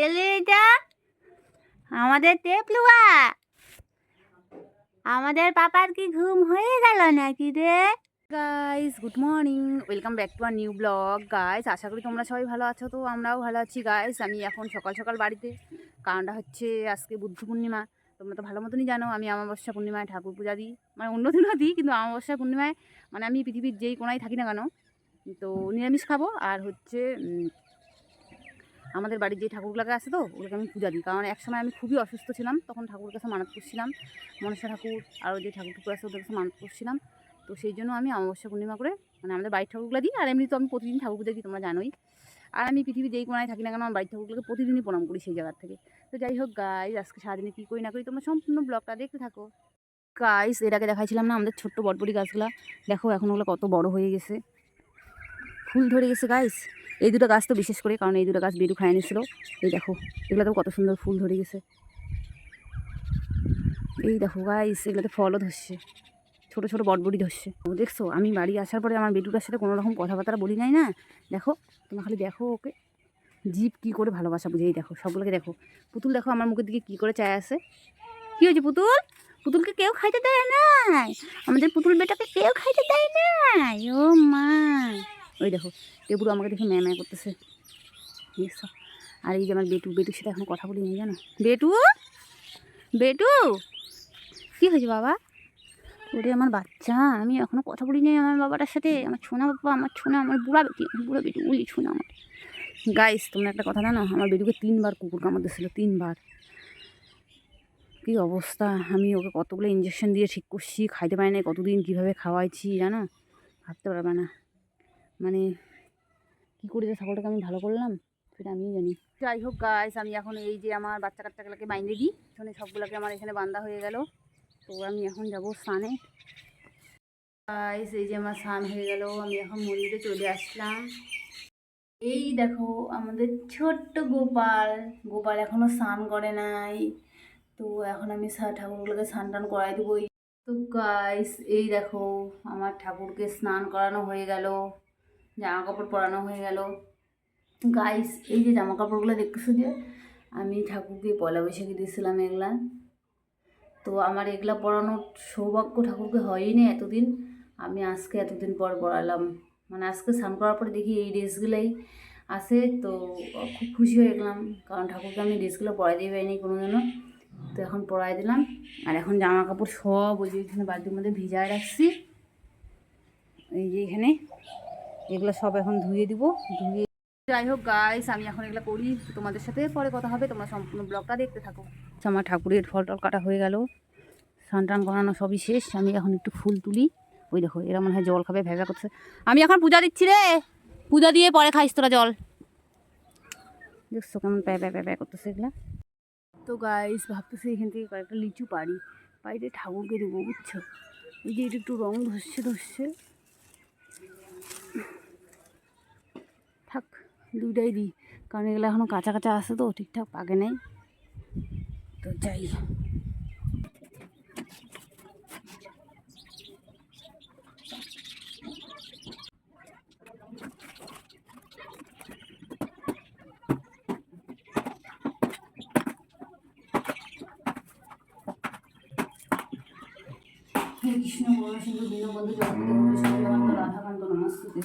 এলে এটা আমাদের টেপলুয়া, আমাদের পাপার কি ঘুম হয়ে গেল নাকি রে? Guys good morning, welcome back to our new blog. Guys আশা করি তোমরা সবাই ভালো আছো। তো আমরাও ভালো আছি। গাইস আমি এখন সকাল সকাল বাড়িতে, কারণটা হচ্ছে আজকে বুদ্ধ পূর্ণিমা। তোমরা তো ভালো মতনই জানো আমি অমাবস্যা পূর্ণিমায় ঠাকুর পূজা দিই, মানে অন্য দিনও দিই, কিন্তু অমাবস্যা পূর্ণিমায় মানে আমি পৃথিবীর যেই কোনায় থাকি না কেন তো নিরামিষ খাবো। আর হচ্ছে আমাদের বাড়ির যে ঠাকুরগুলোকে আছে তো ওগুলোকে আমি পূজা দিই, কারণ একসময় আমি খুবই অসুস্থ ছিলাম, তখন ঠাকুরের কাছে মানত করছিলাম, মনসা ঠাকুর আরও যে ঠাকুর ঠাকুর আছে ওদের কাছে মানত করছিলাম। তো সেই জন্য আমি অমাবস্যা পূর্ণিমা করে মানে আমাদের বাড়ির ঠাকুরগুলো দিই। আর এমনি তো আমি প্রতিদিন ঠাকুর পূজা দিই, তোমরা জানোই। আর আমি পৃথিবীর যেই কোনায় থাকি না কেন আমার বাড়ির ঠাকুরগুলোকে প্রতিদিনই প্রণাম করি সেই জায়গার থেকে। তো যাই হোক গাইস, আজকে সারাদিনে কী করি না করি তোমরা সম্পূর্ণ ব্লগটা দেখতে থাকো। গাইস এর আগে দেখাইছিলাম না আমাদের ছোট্ট বটবটি গাছগুলা, দেখো এখন ওগুলো কত বড় হয়ে গেছে, ফুল ধরে গেছে গাইস। এই দুটো গাছ তো বিশেষ করে, কারণ এই দুটো গাছ বেডু খায় নিয়েছিল। এই দেখো এগুলোতেও কত সুন্দর ফুল ধরে গেছে। এই দেখো গাইস এগুলোতে ফলও ধরছে, ছোটো ছোটো বটবটি ধরছে। ও দেখছো আমি বাড়ি আসার পরে আমার বেডুটার সাথে কোনো রকম কথাবার্তা বলি নাই না। দেখো তোমরা খালি দেখো ওকে জীব কী করে ভালোবাসা বুঝেই দেখো সবগুলোকে দেখো। পুতুল দেখো আমার মুখের দিকে কী করে চায় আছে। কী হয়েছে পুতুল? পুতুলকে কেউ খাইতে দেয় নাই, আমাদের পুতুল বেটাকে কেউ খাইতে দেয় নাই। ও মা, ওই দেখো টেবুরু আমাকে দেখে ম্যাঁ ম্যাঁ করতেছে, দেখছো। আর এই যে আমার বেটুর সাথে এখন কথা বলি নেই জানো। বেটু বেটু কী হয়েছে বাবা? ওরে আমার বাচ্চা, আমি এখনও কথা বলি নাই আমার বাবাটার সাথে। আমার ছোনা বাবা, আমার ছোনা, আমার বুড়া বেটু বলি ছোনা আমার। গাইস তোমরা একটা কথা জানো, আমার বেটুকে 3বার কুকুর কামড় দিয়েছিল, 3বার। কী অবস্থা, আমি ওকে কতগুলো ইঞ্জেকশন দিয়ে ঠিক করছি, খাইতে পারি না কতদিন, কীভাবে খাওয়াইছি জানো, ভাবতে পারবে না। মানে কী করে যে ছাগলটাকে আমি ভালো করলাম সেটা আমিই জানি। যাই হোক গাইস, আমি এখন এই যে আমার বাচ্চা কাচ্চাগুলোকে বাইন্দে দিই, এখানে সবগুলোকে আমার এখানে বান্ধা হয়ে গেল। তো আমি এখন যাবো স্নানে। গাইস এই যে আমার স্নান হয়ে গেল, আমি এখন মন্দিরে চলে আসলাম। এই দেখো আমাদের ছোট্ট গোপাল, গোপাল এখনও স্নান করে নাই। তো এখন আমি ঠাকুরগুলোকে স্নান টান করাই দেবো। তো গাইস এই দেখো আমার ঠাকুরকে স্নান করানো হয়ে গেল, জামা কাপড় পরানো হয়ে গেল। গাইস এই যে জামা কাপড়গুলো দেখতেছো যে আমি ঠাকুরকে পয়লা বৈশাখে দিয়েছিলাম এগুলা। তো আমার এগুলা পরানোর সৌভাগ্য ঠাকুরকে হয়ই না এতদিন, আমি আজকে এতদিন পর পরালাম। মানে আজকে স্নান করার পরে দেখি এই ড্রেসগুলোই আছে, তো খুব খুশি হয়ে গেলাম, কারণ ঠাকুরকে আমি ড্রেসগুলো পরাই দিয়ে পাইনি কোনো জন্য। তো এখন পরাই দিলাম। আর এখন জামা কাপড় সব ওই যে এখানে বালতির মধ্যে ভিজায় রাখছি, এই যে এখানে এগুলো সব এখন ধুয়ে দিব, ধুয়ে। যাই হোক গাইস আমি এখন এগুলো করি, তোমাদের সাথে পরে কথা হবে, তোমরা সম্পূর্ণ ব্লগটা দেখতে থাকো। আমার ঠাকুরের ফল টল কাটা হয়ে গেল, স্নান টান করানো সবই শেষ। আমি এখন একটু ফুল তুলি। ওই দেখো এরা মনে হয় জল খাবে, ভেজা করছে। আমি এখন পূজা দিচ্ছি রে, পূজা দিয়ে পরে খাইস তোরা জল। দেখছো কেমন প্যা প্যা প্যা প্যা করতেছে এগুলা। তো গাইস ভাবতেছি এখান থেকে কয়েকটা লিচু পাড়িতে ঠাকুরকে দেবো, বুঝছো। এই যে এটা একটু রং ধরছে থাক, দুইটাই দিই, কারণ এগুলো এখনও কাঁচা কাঁচা আছে তো ঠিকঠাক পাকে নেই। তো যাই, হে কৃষ্ণ করুণা সিন্ধু দীনবন্ধু জগৎ রাধাকান্ত নমস্তুতে।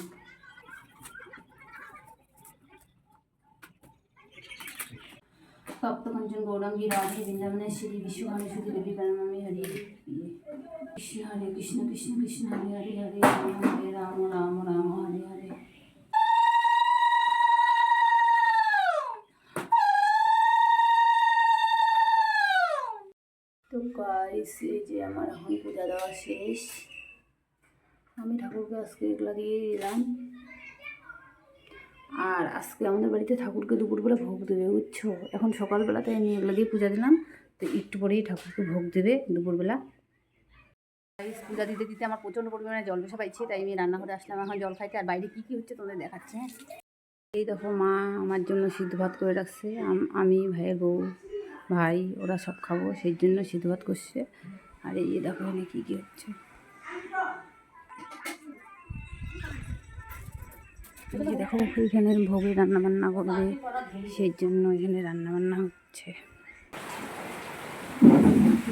তপ্তকাঞ্চন গৌরাঙ্গী রাধে বৃন্দাবনেশ্বরী বিশ্বভানুসুতি দেবী প্রণমামি। হরি কৃষ্ণ হরে কৃষ্ণ কৃষ্ণ কৃষ্ণ হরে হরে হরে রাম হরে রাম রাম রাম হরে হরে। তো গাইস এই যে আমার এখন পূজা দেওয়া শেষ, আমি ঠাকুরকে আজকে এগুলা দিয়ে দিলাম। আর আজকে আমাদের বাড়িতে ঠাকুরকে দুপুরবেলা ভোগ দেবে, বুঝছো। এখন সকালবেলাতে আমি এগুলো দিয়ে পূজা দিলাম, তো একটু পরেই ঠাকুরকে ভোগ দেবে দুপুরবেলা। পূজা দিতে দিতে আমার প্রচণ্ড পরিমাণে জল বসা পাইছে, তাই আমি রান্নাঘরে আসলাম এখন জল খাইতে। আর বাইরে কী কী হচ্ছে তোমাদের দেখাচ্ছে। হ্যাঁ এই দেখো মা আমার জন্য সিদ্ধ ভাত করে রাখছে, আমি ভাইয়ের বউ ভাই ওরা সব খাবো, সেই জন্য সিদ্ধ ভাত করছে। আর এই দেখো এখানে কী কী হচ্ছে। এই যে দেখো এখানে ভোগে রান্নাবান্না করবে, সেই জন্য এখানে রান্নাবান্না হচ্ছে।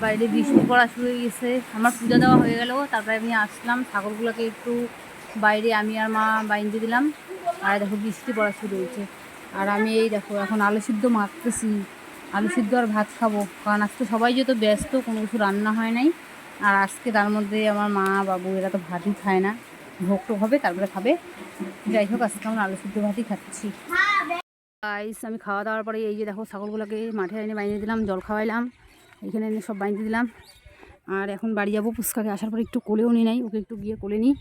বাইরে বৃষ্টি পড়া শুরু হয়ে গেছে। আমার পূজা দেওয়া হয়ে গেল, তারপরে আমি আসলাম ছাগলগুলোকে একটু বাইরে আমি আর মা বাইন্ধে দিলাম। আর দেখো বৃষ্টি পড়া শুরু হয়েছে। আর আমি এই দেখো এখন আলু সিদ্ধ মাখতেছি, আলু সিদ্ধ আর ভাত খাবো, কারণ আজকে সবাই যেহেতু ব্যস্ত, কোনো কিছু রান্না হয় নাই। আর আজকে তার মধ্যে আমার মা বাবু এরা তো ভাতই খায় না, ভোগ টোক হবে তারপরে খাবে। যাই হোক আজকে আমরা আলু সিদ্ধ ভাতই খাচ্ছি। গাইস আমি খাওয়া দাওয়ার পরে এই যে দেখো ছাগলগুলোকে মাঠে এনে বাইন্ধে দিলাম, জল খাওয়াইলাম, এখানে এনে সব বাইন্ধে দিলাম। আর এখন বাড়ি যাবো, পুচকাকে আসার পরে একটু কোলেও নিই নাই, ওকে একটু গিয়ে কোলে নিই।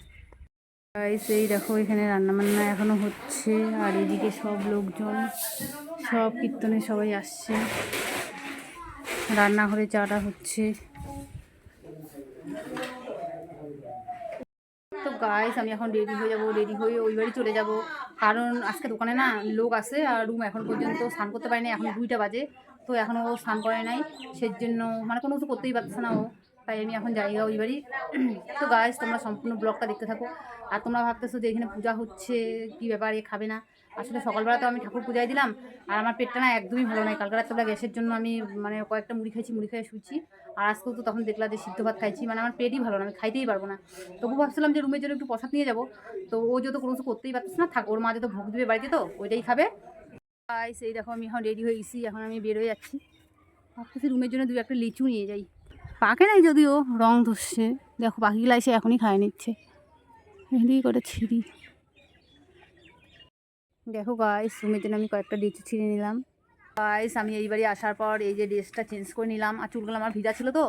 গাইস এই দেখো এখানে রান্নাবান্না এখনও হচ্ছে। আর এদিকে সব লোকজন, সব কীর্তনে সবাই আসছে, রান্নাঘরে চাটা হচ্ছে। তো গাইস আমি এখন রেডি হয়ে যাবো, রেডি হয়ে ওই বাড়ি চলে যাব, কারণ আজকে দোকানে না লোক আছে। আর রুম এখন পর্যন্ত স্নান করতে পারিনি, এখন 2টা বাজে, তো এখনও ও স্নান করে নাই, সেই জন্য মানে কোনো কিছু করতেই পারছে না ও, তাই আমি এখন যাইগা ওই বাড়ি। তো গাইস তোমরা সম্পূর্ণ ব্লগটা দেখতে থাকো। আর তোমরা ভাবতেছো যে এখানে পূজা হচ্ছে কী ব্যাপার, এ খাবে না। আসলে সকালবেলা তো আমি ঠাকুর পূজায় দিলাম, আর আমার পেটটা না একদমই ভালো নয়। কালকে রাত্রেবেলা গ্যাসের জন্য আমি মানে কয়েকটা মুড়ি খাইছি, মুড়ি খেয়ে শুয়েছি। আর আজকেও তো তখন দেখলাম যে সিদ্ধ ভাত খাইছি, মানে আমার পেটই ভালো না, আমি খাইতেই পারবো না। তবু ভাবছিলাম যে রুমের জন্য একটু প্রসাদ নিয়ে যাবো, তো ও যেহেতু কোনো কিছু করতেই পারতেছে না, থাক, ওর মা যেহেতু ভোগ দিবে বাড়িতে তো ওইটাই খাবে। সেই দেখো আমি এখন রেডি হয়ে গেছি, এখন আমি বের হয়ে যাচ্ছি। ভাবতেছি রুমের জন্য 2-1টা লিচু নিয়ে যাই। পাকে নাই যদিও, রং ধরছে, দেখো পাখিগুলো এসে এখনই খায় নিচ্ছে, এদিকে করে ছিঁড়ি। দেখো গাইস রুমের জন্য আমি কয়েকটা লিচু ছিঁড়ে নিলাম। গাইস আমি এই বাড়ি আসার পর এই যে ড্রেসটা চেঞ্জ করে নিলাম, আর চুলগুলো আমার ভিজা ছিল তো,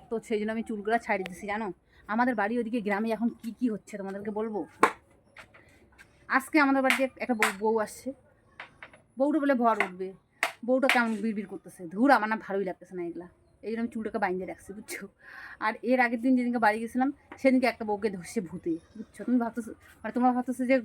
তো সেই জন্য আমি চুলগুলো ছাড়িয়ে দিচ্ছি। জানো আমাদের বাড়ি ওদিকে গ্রামে এখন কি কি হচ্ছে তোমাদেরকে বলবো। আজকে আমাদের বাড়িতে একটা বউ আসছে, বউটা বলে ভর উঠবে, বউটা কেমন বিড়বিড় করতেছে, ধুর আমার না ভালোই লাগতেছে না এগুলা, এই জন্য আমি চুলটাকে বাইন্ধে রাখছি, বুঝছো। আর এর আগের দিন যেদিনকে বাড়ি গেছিলাম সেদিনকে একটা বউকে ধরছে ভূতে, বুঝছো। তুমি ভাবতেছো মানে তোমরা ভাবতেছো যে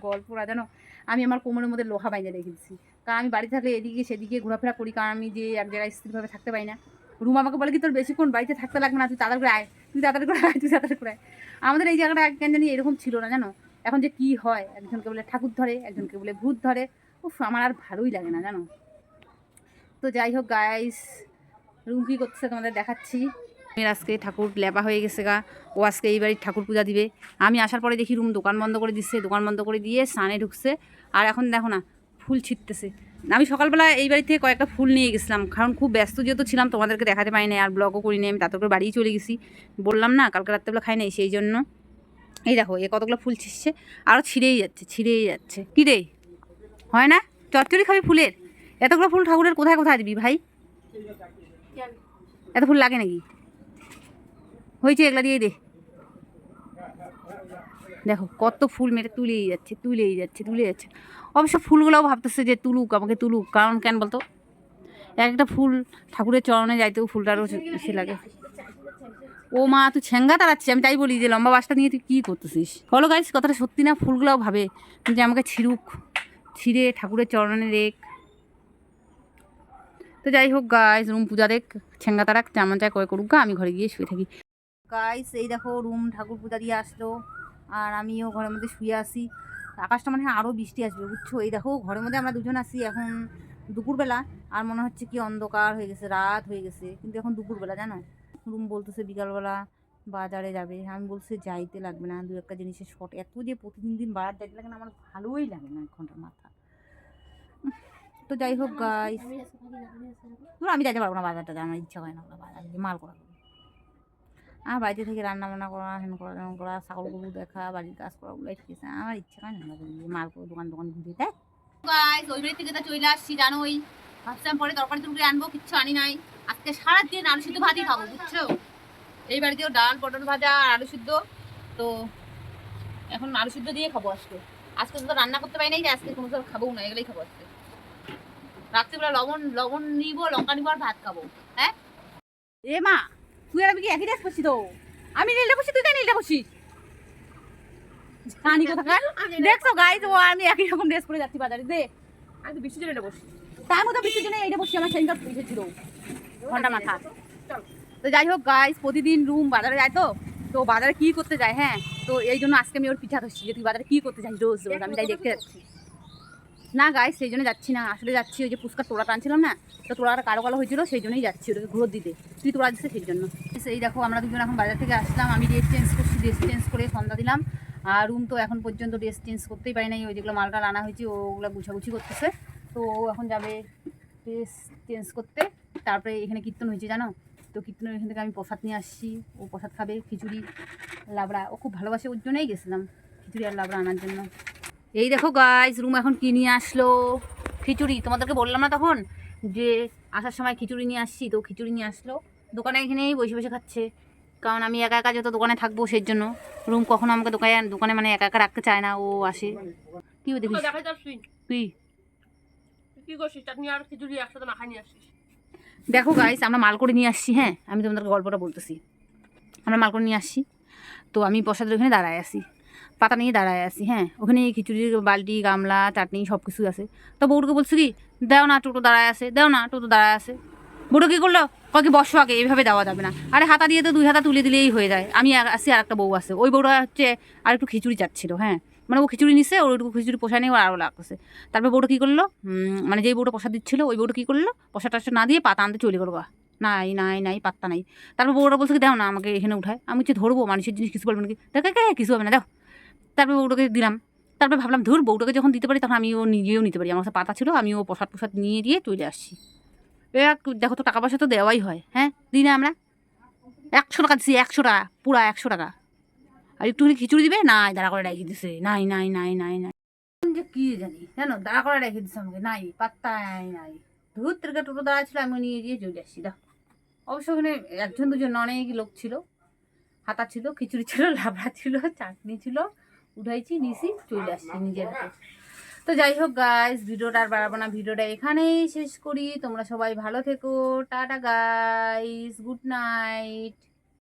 গল্পরা জানো, আমি আমার কোমরের মধ্যে লোহা বাইন্ধে রেখে দিচ্ছি, কারণ আমি বাড়ি থাকলে এদিকে সেদিকে ঘোরাফেরা করি, কারণ আমি যে এক জায়গায় স্থিরভাবে থাকতে পারি না। রুম আমাকে বলে কি তোর বেশিক্ষণ বাড়িতে থাকতে লাগবে না, তুই তাড়াতাড়ি করে আয়, তুই তাড়াতাড়ি করে আয়, তুই তাড়াতাড়ি করে আয়। আমাদের এই জায়গাটা কেন জানি এরকম ছিল না জানো, এখন যে কি হয়, একজনকে বলে ঠাকুর ধরে, একজনকে বলে ভূত ধরে, উফ আমার আর ভালোই লাগে না জানো। তো যাই হোক গাইস রুম কী করতেছে তোমাদের দেখাচ্ছি। মেয়ের আজকে ঠাকুর লেপা হয়ে গেছে গা, ও আজকে এই বাড়ির ঠাকুর পূজা দিবে। আমি আসার পরে দেখি রুম দোকান বন্ধ করে দিচ্ছে, দোকান বন্ধ করে দিয়ে স্নানে ঢুকছে। আর এখন দেখো না ফুল ছিটতেছে। আমি সকালবেলা এই বাড়ি থেকে কয়েকটা ফুল নিয়ে গেছিলাম, কারণ খুব ব্যস্ত যেহেতু ছিলাম তোমাদেরকে দেখাতে পারি না, আর ব্লগও করিনি আমি, তারপর করে বাড়িই চলে গেছি, বললাম না কালকে রাত্রেবেলা খাই নাই, সেই জন্য। এই দেখো এ কতগুলো ফুল ছিঁড়ছে, আরও ছিঁড়েই যাচ্ছে ছিঁড়েই যাচ্ছে। কী রে হয় না চচ্চড়ি খাবি ফুলের? এতগুলো ফুল ঠাকুরের কোথায় কোথায় দিবি ভাই? এত ফুল লাগে নাকি? হয়েছে এগুলা দিয়ে দে। দেখো কত ফুল মেরে তুলেই যাচ্ছে তুলেই যাচ্ছে তুলে যাচ্ছে। অবশ্য ফুলগুলোও ভাবতেছে যে তুলুক, আমাকে তুলুক, কারণ কেন বলতো একটা ফুল ঠাকুরের চরণে যাইতেও ফুলটারও সে লাগে। ও মা তুই ছেঙ্গা তাড়াচ্ছিস, আমি তাই বলি যে লম্বা বাসটা নিয়ে তুই কী করতেছিস। বলো গাইস কথাটা সত্যি না? ফুলগুলোও ভাবে যে আমাকে ছিঁড়ুক, ছিঁড়ে ঠাকুরের চরণে দেখ। তো যাই হোক গাইস রুম পূজা দেখ, ছেঙ্গা তারাক, যেমন চায় করে করুক গা, আমি ঘরে গিয়ে শুয়ে থাকি। গাইস এই দেখো রুম ঠাকুর পূজা দিয়ে আসলো, আর আমিও ঘরের মধ্যে শুয়ে আসি। আকাশটা মনে হয় আরও বৃষ্টি আসবে, বুঝছো। এই দেখো ঘরের মধ্যে আমরা দুজন আসি, এখন দুপুরবেলা, আর মনে হচ্ছে কি অন্ধকার হয়ে গেছে, রাত হয়ে গেছে, কিন্তু এখন দুপুরবেলা জানো। রুম বলতেছে বিকালবেলা বাজারে যাবে, আমি বলছি যাইতে লাগবে না, 2-1টা জিনিসের শর্ট, এত যে প্রতিদিন দিন বাজার যাইতে লাগে না, আমার ভালোই লাগে না 1 ঘন্টার মাথা। তো যাই হোক গাইস আমি যাইতে পারবো না বাজারটা, আমার ইচ্ছা হয় না বাজার মাল করা, আর বাড়িতে থেকে রান্না বান্না করা, হেন করা তেমন করা, ছাগল গরু দেখা, বাড়ির কাজ করা, ওগুলাই ঠিক আছে, আমার ইচ্ছা হয় না মাল করে দোকান ঘুরে দেয়। গাইস ওই বাড়ি থেকে তো চলে আসছি জানোই, ভাবছিলাম পরে তরকারি টুকরি আনবো, কিচ্ছু আনি নাই। আজকে সারাদিন আলু সিদ্ধ ভাতই খাবো, বুঝছো। এই বাড়িতেও ডাল পটল ভাজা আর আলু সিদ্ধ, তো এখন আলু সিদ্ধ দিয়ে খাবো আজকে। আজকে তো রান্না করতে পারি নাই, যে আজকে কোনো কিছু খাবো না, এগুলোই খাবো আজকে। রাত্রিবেলা লবণ নিব, লঙ্কা নিব, আর ভাত খাবো। হ্যাঁ এ মা তুই আর আমি কি একই ড্রেস পরছি? তো আমি নীলটা পরছি, তুই তাই নীলটা পরছিস, জানি কোথাকার। দেখছো গাইস ও আমি একই রকম ড্রেস পরে যাচ্ছি বাজারে, দে আমি তো বৃষ্টির জন্য এটা বসি, তার মধ্যে বৃষ্টির জন্য এইটা বসছি, আমার সেদিনকার উঠেছিল ঘন্টা মাথা। তো যাই হোক গাইস প্রতিদিন রুম বাজারে যায়, তো তো বাজারে কি করতে যায়, হ্যাঁ, তো এই জন্য আজকে আমি ওর পিঠা ধরছি যে তুই বাজারে কি করতে যাই রোজ রোজ, আমি তাই দেখতে যাচ্ছি। না গাইস, সেই জন্য যাচ্ছি না, আসলে যাচ্ছি ওই যে পুচকার তোড়া টানছিলাম না, তো তোড়াটা কালো কালো হয়েছিল, সেই জন্যই যাচ্ছি ওটাকে ঘুরো দিতে। তুই তোড়া দিচ্ছে সেই জন্য। এই দেখো আমরা দুজন এখন বাজার থেকে আসলাম, আমি ড্রেস চেঞ্জ করছি, ড্রেস চেঞ্জ করে সন্ধ্যা দিলাম। আর রুম তো এখন পর্যন্ত ড্রেস চেঞ্জ করতেই পারি নাই, ওই যেগুলো মালটা আনা হয়েছে ওগুলো গুছাগুছি করতেছে। তো ও এখন যাবে ড্রেস চেঞ্জ করতে। তারপরে এখানে কীর্তন হয়েছে জানো, তো কীর্তনের এখান থেকে আমি প্রসাদ নিয়ে আসছি, ও প্রসাদ খাবে, খিচুড়ি লাবড়া, ও খুব ভালোবাসে, ওর জন্যই গেছিলাম খিচুড়ি আর লাবড়া আনার জন্য। এই দেখো গাইস, রুম এখন কি নিয়ে আসলো, খিচুড়ি। তোমাদেরকে বললাম না তখন যে আসার সময় খিচুড়ি নিয়ে আসছি, তো খিচুড়ি নিয়ে আসলো। দোকানে এখানেই বসে বসে খাচ্ছে, কারণ আমি একা একা যত দোকানে থাকবো সেই জন্য। রুম কখনো আমাকে দোকানে মানে একা একা রাখতে চায় না, ও আসে। কি দেখিস কি করছিস, চাটনি আর খিচুড়ি একসাথে মাখাই নিয়ে আসছিস। দেখো গাইস, আমরা মাল করে নিয়ে আসছি, হ্যাঁ, আমি তোমাদেরকে গল্পটা বলতেছি। আমরা মাল করে নিয়ে আসছি, তো আমি প্রসাদের ওখানে দাঁড়ায় আসি, পাতা নিয়ে দাঁড়ায় আসি, হ্যাঁ, ওখানে খিচুড়ির বালতি গামলা চাটনি সব কিছু আছে। তো বউটাকে বলছি কি, দেও না টোটো দাঁড়ায় আছে, দেও না টোটো দাঁড়ায় আছে। বউটা কী করলো, কয়েক বসো আগে, এইভাবে দেওয়া যাবে না। আরে হাতা দিয়ে তো 2 হাতা তুলে দিলেই হয়ে যায়। আমি আসি, আর একটা বউ আছে, ওই বউটা হচ্ছে আর একটু খিচুড়ি চাচ্ছিল, হ্যাঁ, মানে ও খিচুড়ি নিচ্ছে, ওর একটু খিচুড়ি পোষায় নেই, ও আরও লাগছে। তারপর বউটা কী করলো, মানে যেই বউটা প্রসাদ দিচ্ছিলো ওই বউটা কী করলো, প্রসাদ টসাদ না দিয়ে পাতা আনতে চলে গেলো। নাই নাই নাই, পাত্তা নাই। তারপর বউটা বলছে কি, দাও না আমাকে এখানে উঠায়। আমি হচ্ছে ধরবো, মানুষের জিনিস কিছু বলবো নাকি, দেখে কিছু হবে না, দাও। তারপরে বউটাকে দিলাম। তারপরে ভাবলাম ধুর, বউটাকে যখন দিতে পারি তখন আমিও নিজেও নিতে পারি, আমার কাছে পাতা ছিল, আমিও প্রসাদ প্রসাদ নিয়ে দিয়ে চলে আসছি। দেখো তো, টাকা পয়সা তো দেওয়াই হয়, হ্যাঁ, দিই না আমরা। 100 টাকা দিচ্ছি, 100 টাকা, পুরা 100 টাকা। আর একটুখানি খিচুড়ি দিবে, নাই দাঁড়া করে রেখে দিছে, নাই নাই নাই নাই নাই, যে কি জানি জানো, দাঁড়া করে রেখে দিচ্ছে আমাকে, নাই পাত্তা নাই নাই। ধুর থেকে টোটো দাঁড়া ছিল, আমি নিয়ে গিয়ে চলে আসছি। দাও, অবশ্য ওখানে 1 2 অনেক লোক ছিল, হাতা ছিল, খিচুড়ি ছিল, লাবড়া ছিল, চাটনি ছিল, উঠাইছি নিছি চলে আসছি নিজের হাতে। তো যাই হোক গাইস, ভিডিওটা আর বাড়াবো না, ভিডিওটা এখানেই শেষ করি। তোমরা সবাই ভালো থেকো, টাটা গাইস, গুড নাইট।